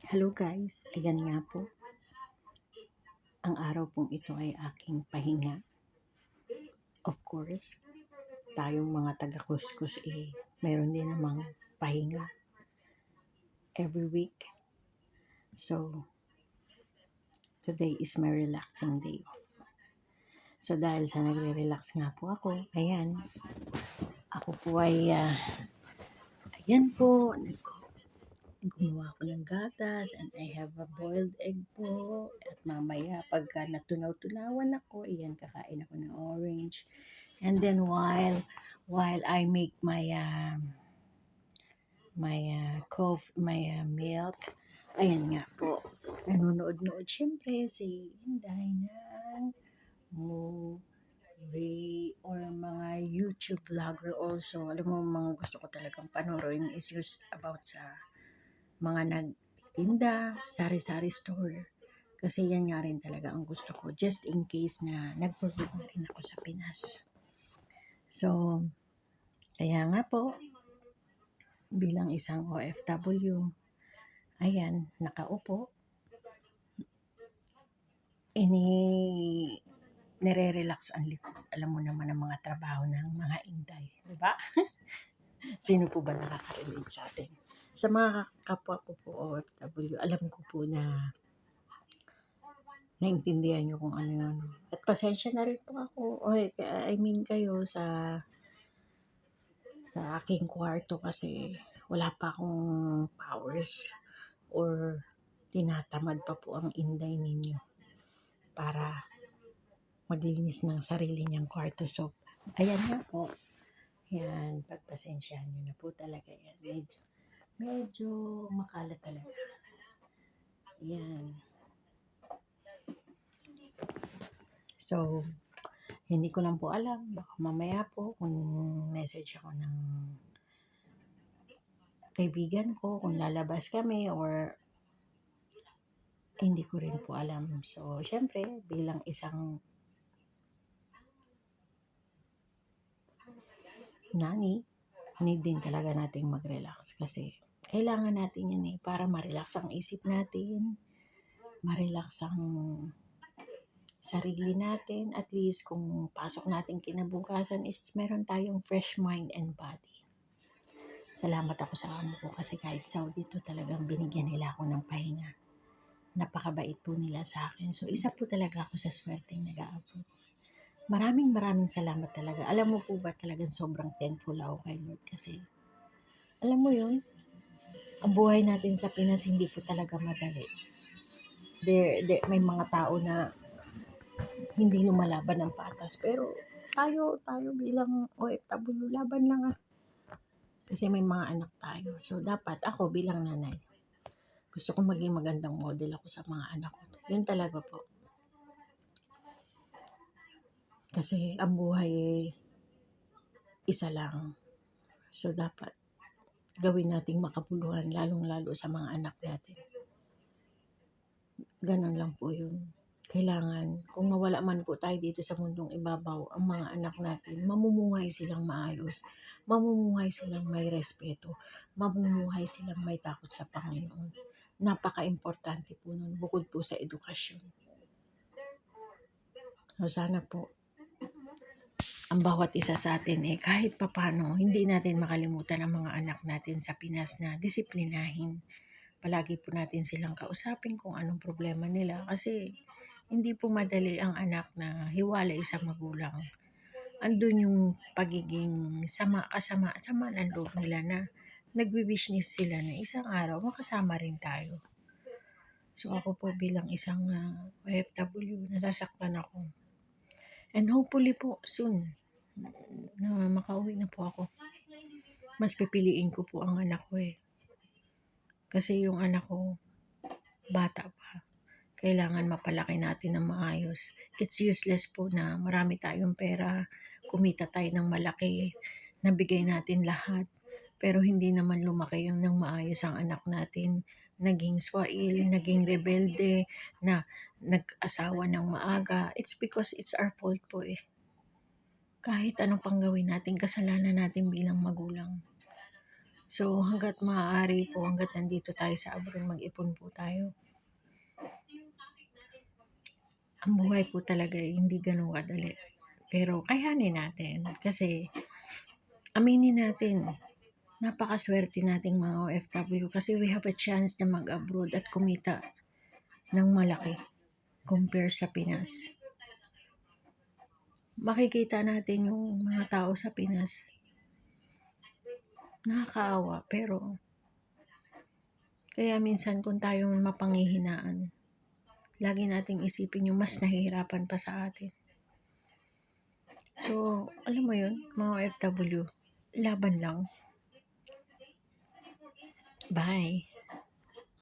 Hello guys, ayan nga po. Ang araw pong ito ay aking pahinga. Of course, tayong mga taga-kuskus mayroon din namang pahinga every week. So, today is my relaxing day off. So, dahil sa nagre-relax nga po ako, ayan, ako po ay, ayan po, gumawa ko ng gatas and I have a boiled egg po. At mamaya, pagka natunaw-tunawan ako, ayan, kakain ako ng orange. And then while I make my milk, ayan nga po, nanonood-nood syempre si Inday ng movie or mga YouTube vlogger also. Alam mo, mga gusto ko talagang panoorin is just about sa mga nagtitinda, sari-sari store. Kasi yan nga rin talaga ang gusto ko, just in case na nag-work na rin ako sa Pinas. So, kaya nga po, bilang isang OFW, ayan, nakaupo, nire-relax ang likod. Alam mo naman ang mga trabaho ng mga Inday, di ba? Sino po ba nakaka-relate sa atin? Sa mga kapwa ko po OFW, alam ko po na naintindihan nyo kung ano yun. At pasensya na rin po ako, kayo sa aking kwarto kasi wala pa akong powers or tinatamad pa po ang Inday ninyo para maglinis ng sarili niyang kwarto. So, ayan nga po. Yan, pagpasensyahan nyo na po talaga yan. Medyo makalat talaga. Yan. So, hindi ko lang po alam. Baka mamaya po kung message ako ng kaibigan ko, kung lalabas kami or hindi ko rin po alam. So, syempre, bilang isang nani, need din talaga nating mag-relax kasi kailangan natin yan para ma-relax ang isip natin, ma-relax ang sarili natin. At least kung pasok natin kinabukasan is meron tayong fresh mind and body. Salamat ako sa amo ko kasi kahit Saudi to talagang binigyan nila ako ng pahinga. Napakabait po nila sa akin. So, isa po talaga ako sa swerteng nag-aabot. Maraming salamat talaga. Alam mo po ba talagang sobrang thankful ako kay Lord kasi alam mo yun, ang buhay natin sa Pinas hindi po talaga madali. May mga tao na hindi lumalaban ng patas pero tayo bilang OFW laban lang kasi may mga anak tayo. So dapat ako bilang nanay, gusto ko maging magandang model ako sa mga anak ko. Yun talaga po. Kasi ang buhay isa lang. So dapat gawin nating makabuluhan lalong-lalo sa mga anak natin. Ganon lang po yun. Kailangan, kung mawala man po tayo dito sa mundong ibabaw, ang mga anak natin, mamumuhay silang maayos, mamumuhay silang may respeto, mamumuhay silang may takot sa Panginoon. Napaka-importante po nun, bukod po sa edukasyon. So sana po, ang bawat isa sa atin kahit papano, hindi natin makalimutan ang mga anak natin sa Pinas na disiplinahin. Palagi po natin silang kausapin kung anong problema nila kasi hindi po madali ang anak na hiwalay sa magulang. Andun yung pagiging sama ng loob nila na nagwi-wishness sila na isang araw makasama rin tayo. So ako po bilang isang OFW, nasasaktan ako. And hopefully po soon na makauwi na po ako. Mas pipiliin ko po ang anak ko Kasi yung anak ko, bata pa. Kailangan mapalaki natin ng maayos. It's useless po na marami tayong pera, kumita tayo ng malaki, nabigay natin lahat, pero hindi naman lumaki yung ng maayos ang anak natin. Naging swail, naging rebelde, na nag-asawa ng maaga. It's because it's our fault po Kahit anong pang gawin natin, kasalanan natin bilang magulang. So hangga't maaari po, hangga't nandito tayo sa abroad, mag-ipon po tayo. Ang buhay po talaga ay hindi ganun kadali. Pero kayanin natin kasi aminin natin, napakaswerte nating mga OFW kasi we have a chance na mag-abroad at kumita ng malaki compare sa Pinas. Makikita natin yung mga tao sa Pinas, nakakaawa, pero kaya minsan kung tayo mapanghihinaan, lagi nating isipin yung mas nahihirapan pa sa atin. So, alam mo yun, mga OFW, laban lang. Bye!